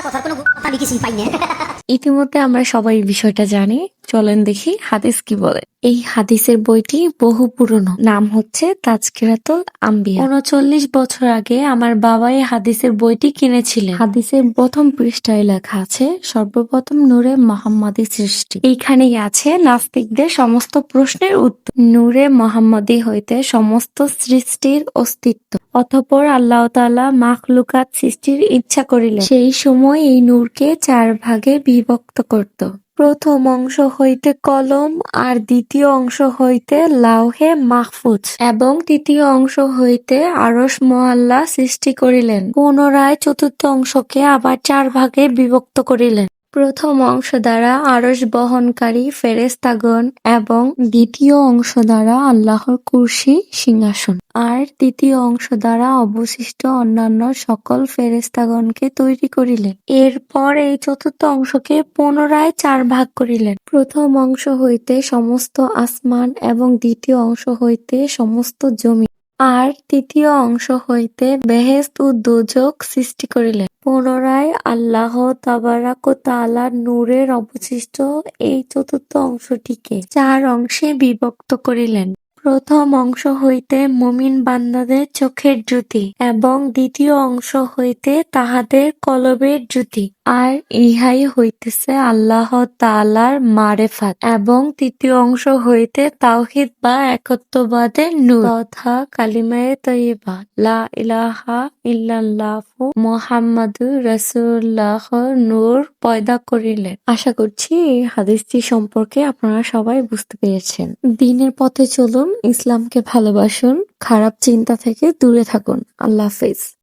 কথার কোনো গুরুত্ব আমি কিছুই পাই না। ইতিমধ্যে আমরা সবাই বিষয়টা জানি। চলেন দেখি হাদিস কি বলে। এই হাদিসের বইটি বহু পুরনো, নাম হচ্ছে তাজকিরাতুল আম্বিয়া। ৩৯ বছর আগে আমার বাবা এই হাদিসের বইটি কিনেছিলেন। হাদিসের প্রথম পৃষ্ঠায় লেখা আছে, সর্বপ্রথম নূরে মোহাম্মদী সৃষ্টি। এইখানেই আছে নাস্তিকদের সমস্ত প্রশ্নের উত্তর। নূরে মোহাম্মদী হইতে সমস্ত সৃষ্টির অস্তিত্ব। অতঃপর আল্লাহ তাআলা মাখলুকাত সৃষ্টির ইচ্ছা করিলেন। সেই সময় এই নূরকে ৪ ভাগে বিভক্ত করত। প্রথম অংশ হইতে কলম, আর দ্বিতীয় অংশ হইতে লাওহে মাহফুজ, এবং তৃতীয় অংশ হইতে আরশ মোয়াল্লা সৃষ্টি করিলেন। পুনরায় চতুর্থ অংশকে আবার ৪ ভাগে বিভক্ত করিলেন। প্রথম অংশ দ্বারা আরশ বহনকারী ফেরেশতাগণ, এবং দ্বিতীয় অংশ দ্বারা আল্লাহর কুরসি সিংহাসন, আর তৃতীয় অংশ দ্বারা অবশিষ্ট অন্যান্য সকল ফেরেশতাগণকে তৈরি করিলেন। এরপর এই চতুর্থ অংশকে পুনরায় ৪ ভাগ করিলেন। প্রথম অংশ হইতে সমস্ত আসমান, এবং দ্বিতীয় অংশ হইতে সমস্ত জমি, আর তৃতীয় অংশ হইতে বেহেশত ও দোজখ সৃষ্টি করিলেন। পুনরায় আল্লাহ তাবারাক ও তাআলার নূরের অবশিষ্ট এই চতুর্থ অংশটিকে ৪ অংশে বিভক্ত করিলেন। প্রথম অংশ হইতে মুমিন বান্দাদের চোখের জ্যোতি, এবং দ্বিতীয় অংশ হইতে তাহাদের কলবের জ্যোতি, আর ইহাই হইতেছে আল্লাহ তাআলার মারেফাত, এবং তৃতীয় অংশ হইতে তাওহীদ বা একত্ববাদের নূর তথা কালিমায়ে তয়্যিবা লা ইলাহা ইল্লাল্লাহু মুহাম্মাদুর রাসূলুল্লাহর নূর পয়দা করিলেন। আশা করছি এই হাদিসটি সম্পর্কে আপনারা সবাই বুঝতে পেরেছেন। দ্বীনের পথে চলুন, ইসলামকে ভালোবাসুন, খারাপ চিন্তা থেকে দূরে থাকুন। আল্লাহ হাফেজ।